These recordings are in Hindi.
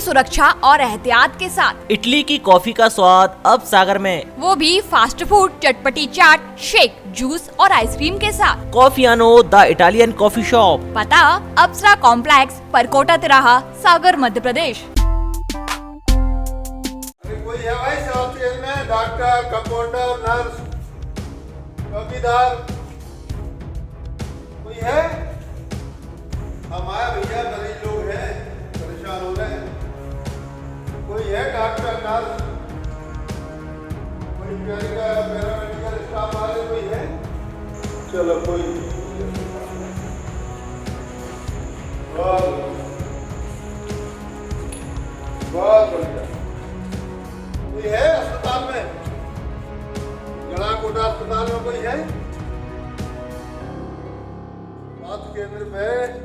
सुरक्षा और एहतियात के साथ। इटली की कॉफी का स्वाद अब सागर में, वो भी फास्ट फूड, चटपटी चाट, शेक, जूस और आइसक्रीम के साथ। कॉफियानो द इटालियन कॉफी शॉप, पता अप्सरा कॉम्प्लेक्स, परकोटा तिराहा, सागर, मध्य प्रदेश। कोई है भाई साउथ में? डॉक्टर, कंपाउंडर, नर्स, चौकीदार कोई है? हमारे भैया गरीब लोग हैं, परेशान हो रहे हैं। कोई है डॉक्टर, नर्स, कोई पैरामेडिकल स्टाफ वाले कोई है? चलो कोई बहुत बढ़िया। कोई है अस्पताल में? गलाकोटा अस्पताल में कोई है? स्वास्थ्य केंद्र में?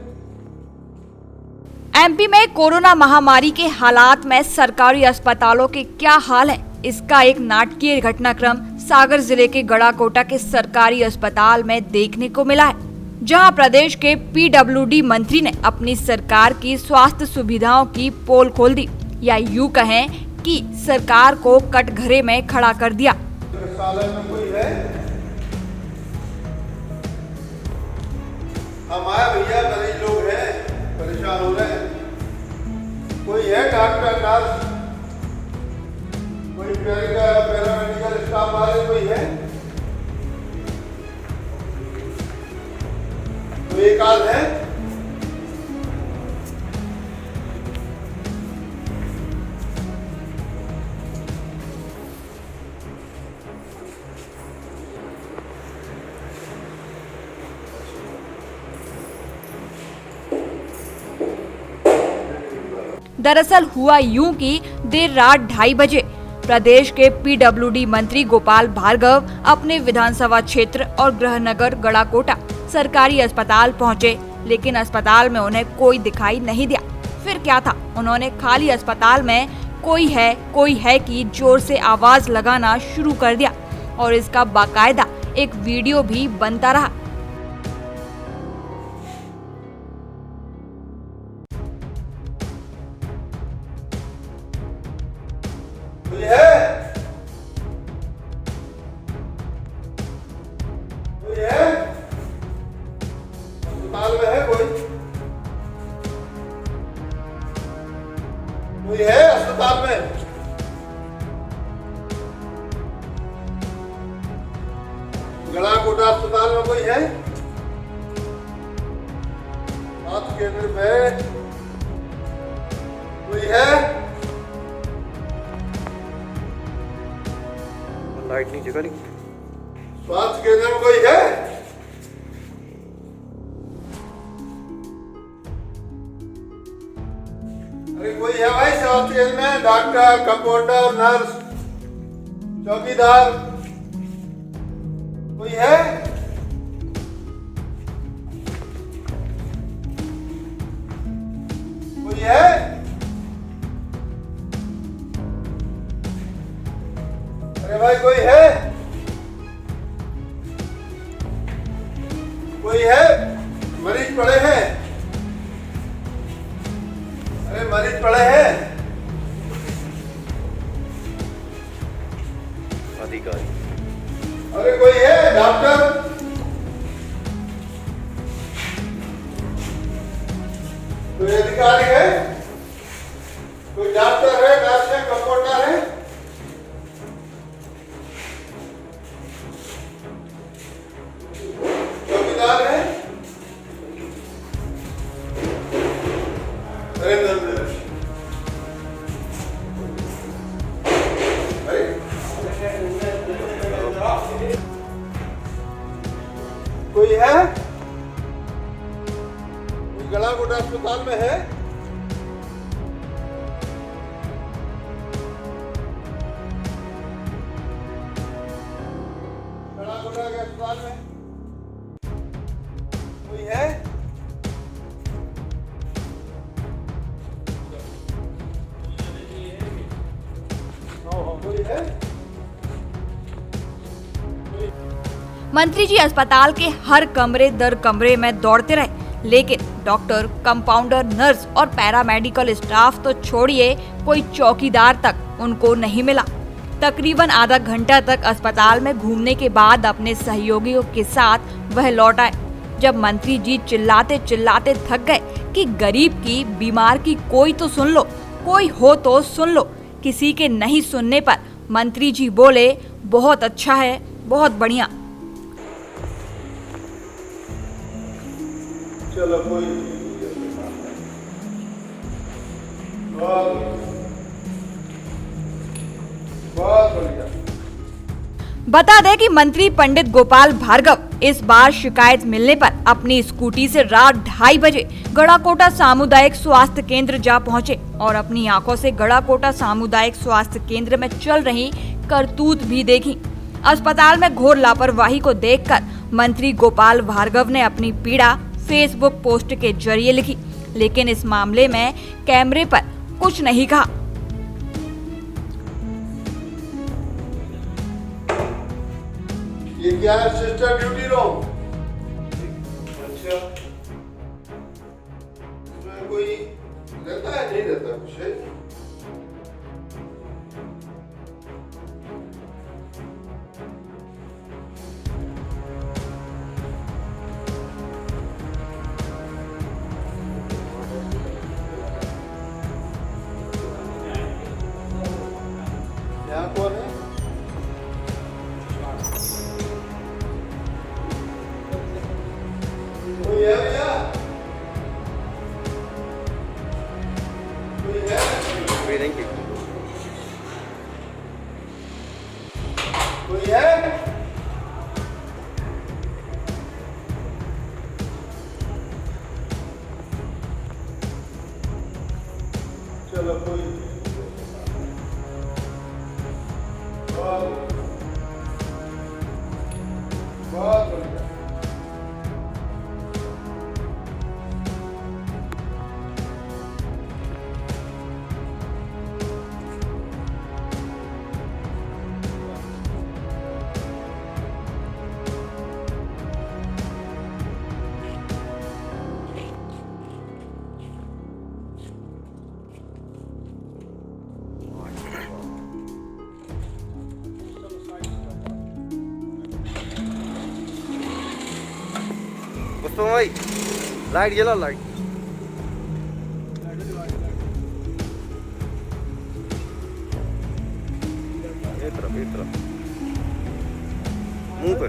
एमपी में कोरोना महामारी के हालात में सरकारी अस्पतालों के क्या हाल है, इसका एक नाटकीय घटनाक्रम सागर जिले के गड़ाकोटा के सरकारी अस्पताल में देखने को मिला है, जहां प्रदेश के पीडब्ल्यूडी मंत्री ने अपनी सरकार की स्वास्थ्य सुविधाओं की पोल खोल दी, या यूं कहें कि सरकार को कटघरे में खड़ा कर दिया। में कोई है? हमारे भैया गरीब लोग हैं, परेशान हो रहे हैं। कोई है डॉक्टर, नर्स, कोई पैरामेडिकल स्टाफ वाले कोई है? कोई एक आध है? दरअसल हुआ यूं कि देर रात 2:30 बजे प्रदेश के पीडब्ल्यूडी मंत्री गोपाल भार्गव अपने विधानसभा क्षेत्र और गृहनगर गड़ाकोटा सरकारी अस्पताल पहुंचे, लेकिन अस्पताल में उन्हें कोई दिखाई नहीं दिया। फिर क्या था, उन्होंने खाली अस्पताल में कोई है कि जोर से आवाज लगाना शुरू कर दिया और इसका बाकायदा एक वीडियो भी बनता रहा। कोई है? कोई है? अस्पताल में है कोई? कोई है अस्पताल में? गड़ाकोटा अस्पताल में कोई है? स्वास्थ्य केंद्र में कोई है? लाइट नीचे करी। स्वास्थ्य केंद्र में कोई है? अरे कोई है भाई स्वास्थ्य केंद्र में? डॉक्टर, कंपाउंडर, नर्स, चौकीदार कोई है? कोई है? अरे भाई कोई है? कोई है? मरीज पड़े हैं? अरे मरीज पड़े हैं? अधिकारी। अरे कोई है डॉक्टर? कोई अधिकारी है? कोई डॉक्टर है, नर्स है, कंपाउंडर है? चौकीदार है? कोई है? कोई गड़ाकोटा अस्पताल में है? गड़ाकोटा के अस्पताल में कोई है? कोई है? मंत्री जी अस्पताल के हर कमरे दर कमरे में दौड़ते रहे, लेकिन डॉक्टर, कंपाउंडर, नर्स और पैरामेडिकल स्टाफ तो छोड़िए, कोई चौकीदार तक उनको नहीं मिला। तकरीबन आधा घंटा तक अस्पताल में घूमने के बाद अपने सहयोगियों के साथ वह लौट आए। जब मंत्री जी चिल्लाते चिल्लाते थक गए कि गरीब की, बीमार की कोई तो सुन लो, कोई हो तो सुन लो। किसी के नहीं सुनने पर मंत्री जी बोले, बहुत अच्छा है, बहुत बढ़िया। चलो कोई बहुत बढ़िया। बता दें कि मंत्री पंडित गोपाल भार्गव इस बार शिकायत मिलने पर अपनी स्कूटी से रात 2:30 बजे गड़ाकोटा सामुदायिक स्वास्थ्य केंद्र जा पहुंचे और अपनी आंखों से गड़ाकोटा सामुदायिक स्वास्थ्य केंद्र में चल रही करतूत भी देखी। अस्पताल में घोर लापरवाही को देखकर मंत्री गोपाल भार्गव ने अपनी पीड़ा फेसबुक पोस्ट के जरिए लिखी, लेकिन इस मामले में कैमरे पर कुछ नहीं कहा। ये क्या है सिस्टर, ड्यूटी रूम? अच्छा, इसमें कोई रहता है, नहीं रहता कुछ है? यहाँ कौन है? कोई है भैया? कोई है? कोई है? चलो कोई बहुत बढ़िया। दोस्तों भाई लाइट जला, लाइट ये तरफ मुंह पे।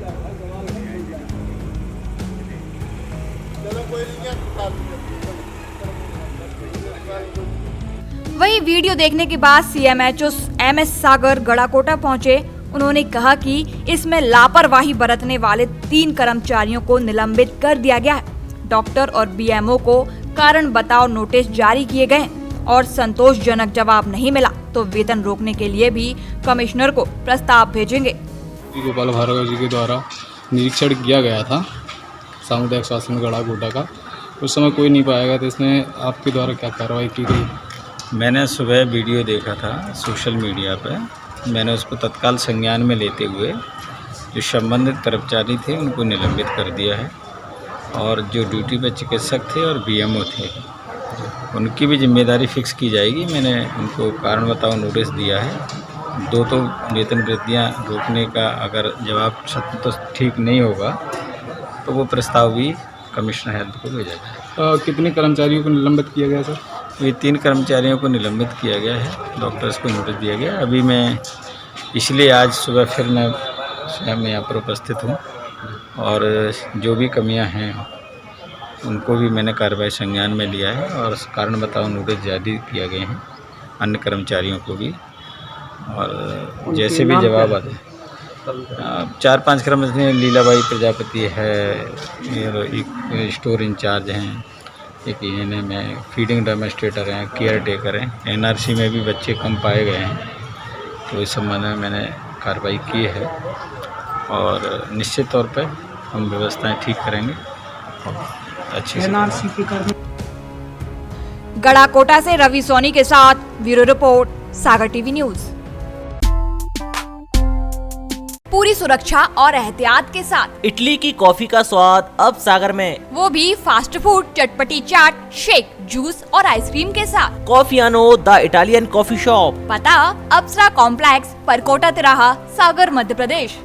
चलो कोई नहीं, वहीं वीडियो देखने के बाद CMHO MS सागर गड़ाकोटा पहुंचे। उन्होंने कहा कि इसमें लापरवाही बरतने वाले 3 कर्मचारियों को निलंबित कर दिया गया है। डॉक्टर और BMO को कारण बताओ नोटिस जारी किए गए और संतोषजनक जवाब नहीं मिला तो वेतन रोकने के लिए भी कमिश्नर को प्रस्ताव भेजेंगे। गोपाल भार्गव जी के द्वारा निरीक्षण किया गया था सामुदायिक स्वास्थ्य केंद्र गड़ाकोटा का, उस समय कोई नहीं पाया गया, तो इसमें आपके द्वारा क्या कार्रवाई की गई? मैंने सुबह वीडियो देखा था सोशल मीडिया पे, मैंने उसको तत्काल संज्ञान में लेते हुए जो संबंधित कर्मचारी थे उनको निलंबित कर दिया है और जो ड्यूटी पर चिकित्सक थे और BMO थे उनकी भी जिम्मेदारी फिक्स की जाएगी। मैंने उनको कारण बताओ नोटिस दिया है। 2 तो वेतन वृद्धियाँ रोकने का अगर जवाब तो ठीक नहीं होगा तो वो प्रस्ताव भी कमिश्नर हेल्थ को भेजा जाए। कितने कर्मचारियों को निलंबित किया गया सर? ये 3 कर्मचारियों को निलंबित किया गया है, डॉक्टर्स को नोटिस दिया गया। अभी मैं इसलिए आज सुबह फिर मैं स्वयं यहाँ पर उपस्थित हूँ और जो भी कमियाँ हैं उनको भी मैंने कार्रवाई संज्ञान में लिया है और कारण बताओ नोटिस जारी किया गए हैं अन्य कर्मचारियों को भी। और जैसे भी जवाब आते 4-5 कर्मचारी, लीलाबाई प्रजापति है, एक स्टोर इंचार्ज हैं, एक ANM है, फीडिंग डेमोन्स्ट्रेटर हैं, केयर टेकर हैं। NRC में भी बच्चे कम पाए गए हैं, तो इस संबंध में मैंने कार्रवाई की है और निश्चित तौर पर हम व्यवस्थाएं ठीक करेंगे और अच्छे से। गड़ाकोटा से रवि सोनी के साथ ब्यूरो रिपोर्ट, सागर TV न्यूज। पूरी सुरक्षा और एहतियात के साथ। इटली की कॉफी का स्वाद अब सागर में, वो भी फास्ट फूड, चटपटी चाट, शेक, जूस और आइसक्रीम के साथ। कॉफियानो द इटालियन कॉफी शॉप। पता अप्सरा कॉम्प्लेक्स, परकोटा तिराहा, सागर, मध्य प्रदेश।